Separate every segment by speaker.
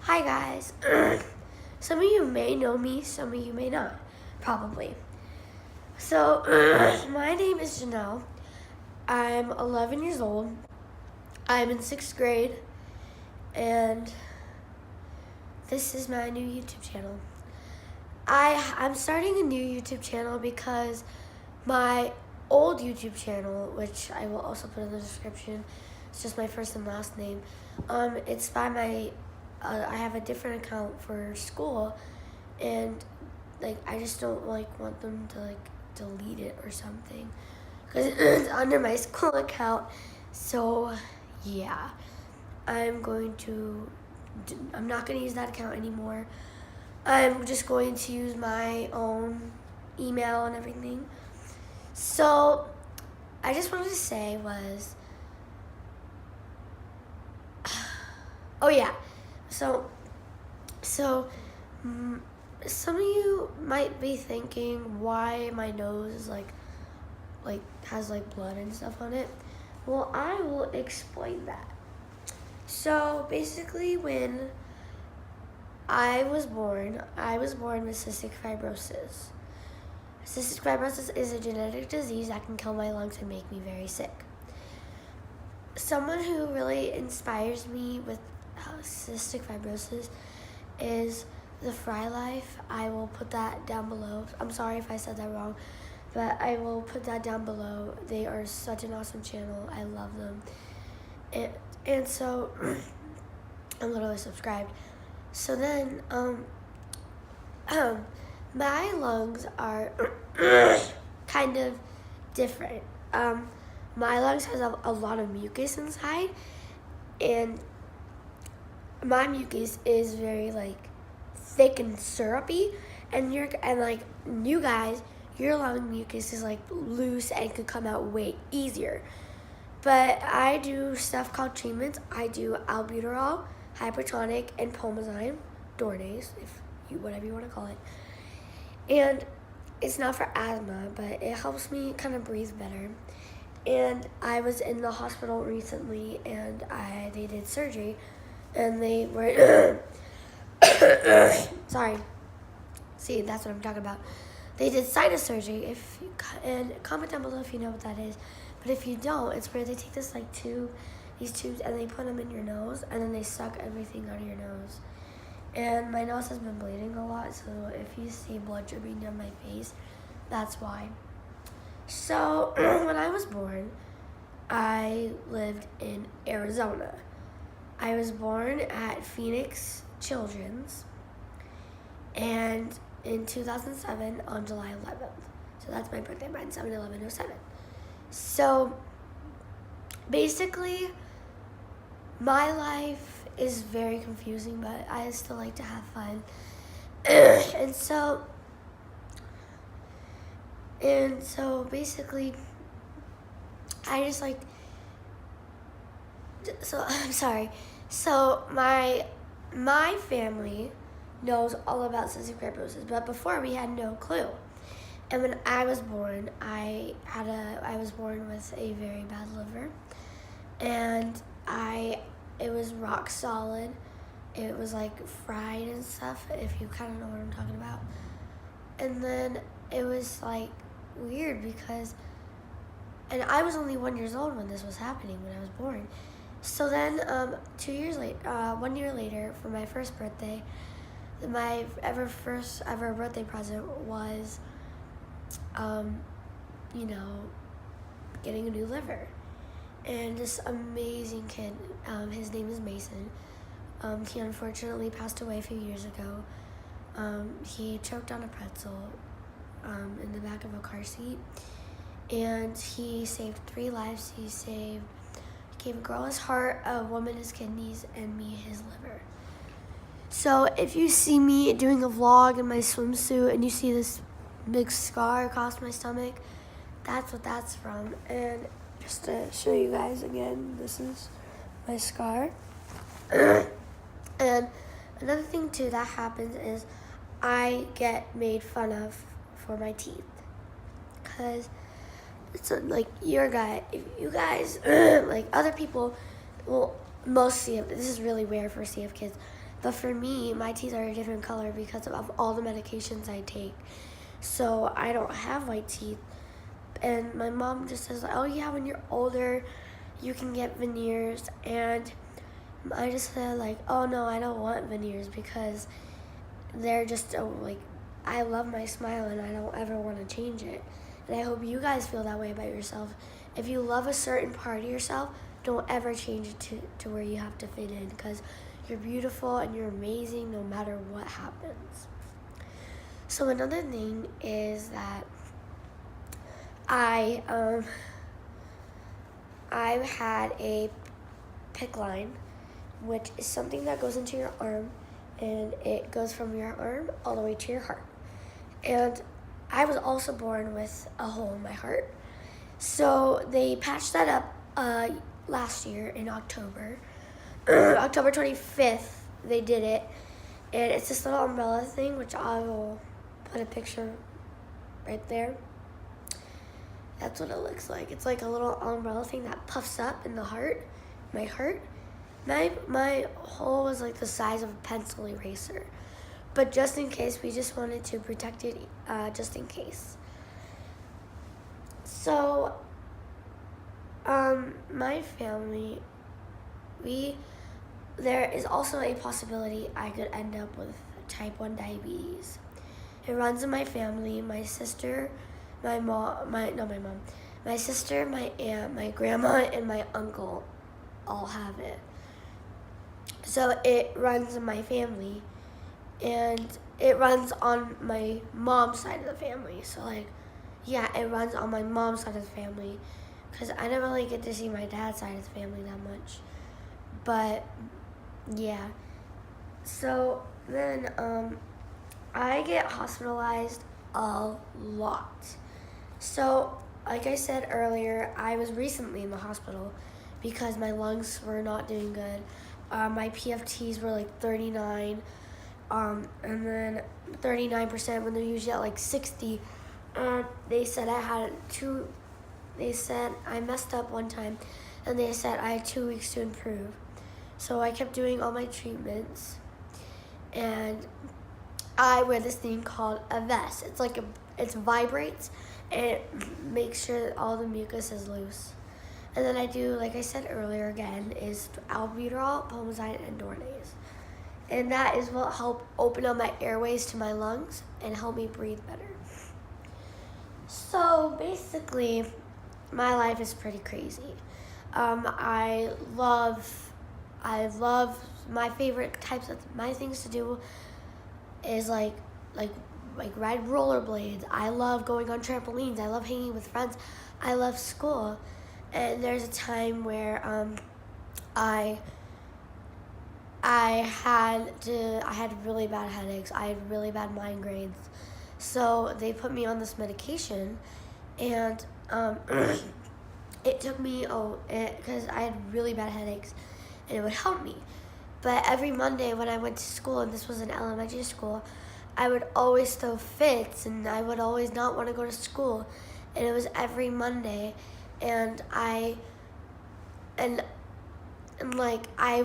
Speaker 1: Hi guys. Some of you may know me, some of you may not, probably. So, my name is Janelle. I'm 11 years old. I'm in 6th grade, and this is my new YouTube channel. I'm starting a new YouTube channel because my old YouTube channel, which I will also put in the description, it's just my first and last name. It's by my I have a different account for school, and I just don't want them to delete it or something because it's under my school account. So yeah, I'm not going to use that account anymore. I'm just going to use my own email and everything. So I just wanted to say was, oh yeah, so some of you might be thinking why my nose is has blood and stuff on it. Well, I will explain that. So basically, when I was born with cystic fibrosis. Cystic fibrosis is a genetic disease that can kill my lungs and make me very sick. Someone who really inspires me with cystic fibrosis is the Fry Life. I will put that down below. I'm sorry if I said that wrong, but I will put that down below. They are such an awesome channel. I love them. And so I'm literally subscribed. So then, my lungs are kind of different. My lungs has a lot of mucus inside, and my mucus is very thick and syrupy, and you guys, your lung mucus is loose and could come out way easier. But I do stuff called treatments. I do albuterol, hypertonic, and Pulmozyme, Dornase, whatever you want to call it. And it's not for asthma, but it helps me kind of breathe better. And I was in the hospital recently, and they did surgery, and they were sorry. See, that's what I'm talking about. They did sinus surgery. And comment down below if you know what that is. But if you don't, it's where they take these tubes, and they put them in your nose, and then they suck everything out of your nose. And my nose has been bleeding a lot, so if you see blood dripping down my face, that's why. So when I was born, I lived in Arizona. I was born at Phoenix Children's, and in 2007 on July 11th. So that's my birthday, mine's 7/11/07. So basically, my life is very confusing, but I still like to have fun. and so basically, I just so I'm sorry. So my family knows all about cystic fibrosis, but before we had no clue. And when I was born, I was born with a very bad liver, and it was rock solid. It was fried and stuff, if you kind of know what I'm talking about. And then it was weird because, and I was only 1 year old when this was happening, when I was born. So then 1 year later, for my first birthday, my first ever birthday present was getting a new liver. And this amazing kid, his name is Mason. He unfortunately passed away a few years ago. He choked on a pretzel in the back of a car seat, and he saved 3 lives. He gave a girl his heart, a woman his kidneys, and me his liver. So if you see me doing a vlog in my swimsuit and you see this big scar across my stomach, that's what that's from. And just to show you guys again, this is my scar. And another thing too that happens is I get made fun of for my teeth, because it's if you guys other people, well, most CF, this is really rare for CF kids, But for me, my teeth are a different color because of all the medications I take. So I don't have white teeth. And my mom just says, oh yeah, when you're older, you can get veneers. And I just said like, oh no, I don't want veneers because they're just like, I love my smile and I don't ever want to change it. And I hope you guys feel that way about yourself. If you love a certain part of yourself, don't ever change it to where you have to fit in, because you're beautiful and you're amazing no matter what happens. So another thing is that I've had a PICC line, which is something that goes into your arm, and it goes from your arm all the way to your heart. And I was also born with a hole in my heart. So they patched that up last year in October. October 25th, they did it. And it's this little umbrella thing, which I will put a picture right there. That's what it looks like. It's like a little umbrella thing that puffs up in the heart, my heart. My hole was like the size of a pencil eraser. But just in case, we just wanted to protect it just in case. So, my family, there is also a possibility I could end up with type 1 diabetes. It runs in my family. My sister, my sister, my aunt, my grandma, and my uncle all have it. So it runs in my family, and it runs on my mom's side of the family. So like, yeah, it runs on my mom's side of the family, because I don't really get to see my dad's side of the family that much. But yeah, so then I get hospitalized a lot. So like I said earlier, I was recently in the hospital because my lungs were not doing good. My PFTs were like 39, and then 39% when they're usually at like 60. And they said they said I messed up one time, and they said I had 2 weeks to improve. So I kept doing all my treatments, and I wear this thing called a vest. It vibrates, and it makes sure that all the mucus is loose. And then I do, like I said earlier again, is albuterol, Pulmazine, and Dornase. And that is what helped open up my airways to my lungs and help me breathe better. So basically, my life is pretty crazy. I love my favorite types of my things to do is like ride rollerblades. I love going on trampolines. I love hanging with friends. I love school. And there's a time where I had really bad headaches. I had really bad migraines. So they put me on this medication, and it took me because I had really bad headaches, and it would help me. But every Monday when I went to school, and this was in elementary school, I would always throw fits, and I would always not want to go to school. And it was every Monday, and I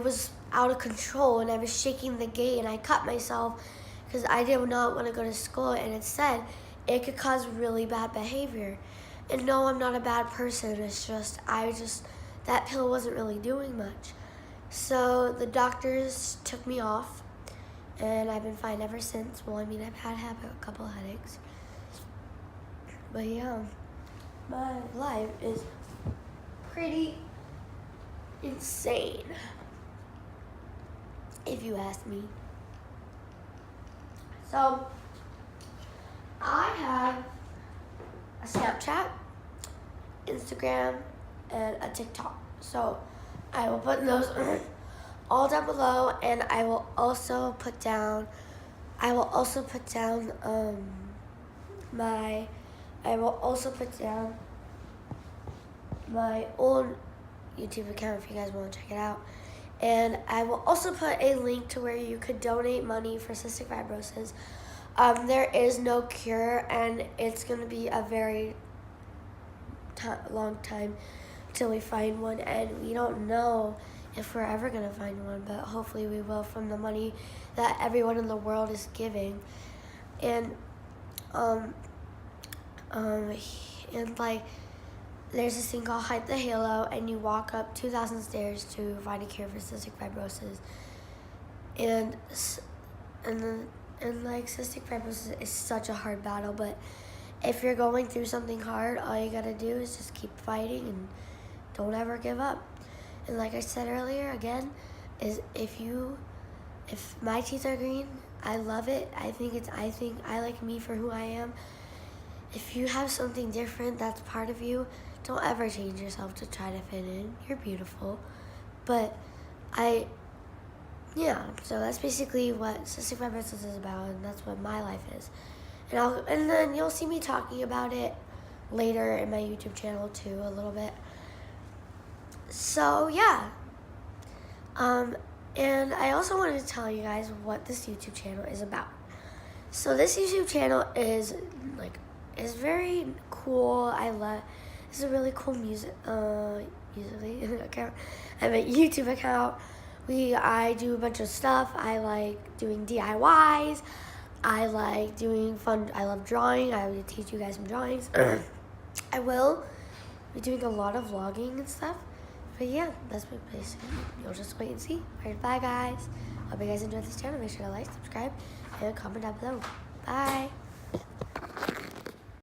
Speaker 1: was out of control, and I was shaking the gate, and I cut myself because I did not want to go to school, and it said it could cause really bad behavior. And no, I'm not a bad person. It's just that pill wasn't really doing much. So the doctors took me off, and I've been fine ever since. Well, I mean, I've had a couple of headaches. But yeah, my life is pretty insane, if you ask me. So, I have a Snapchat, Instagram, and a TikTok. So, I will put those all down below, and I will also put down my own YouTube account if you guys want to check it out. And I will also put a link to where you could donate money for cystic fibrosis. There is no cure, and it's going to be a very long time until we find one, and we don't know if we're ever gonna find one, but hopefully we will from the money that everyone in the world is giving. And and like there's this thing called Hype the Halo, and you walk up 2,000 stairs to find a cure for cystic fibrosis. And like cystic fibrosis is such a hard battle, but if you're going through something hard, all you gotta do is just keep fighting and don't ever give up. And like I said earlier, again, is if my teeth are green, I love it. I think I like me for who I am. If you have something different that's part of you, don't ever change yourself to try to fit in. You're beautiful. But so that's basically what cystic fibrosis is about, and that's what my life is. And then you'll see me talking about it later in my YouTube channel too, a little bit. So yeah. And I also wanted to tell you guys what this YouTube channel is about. So this YouTube channel is very cool. It's a really cool musically account. I have a YouTube account. I do a bunch of stuff. I like doing DIYs. I like doing fun. I love drawing. I will teach you guys some drawings. I will be doing a lot of vlogging and stuff. But yeah, that's what basically. You'll just wait and see. Alright, bye guys. Hope you guys enjoyed this channel. Make sure to like, subscribe, and comment down below. Bye.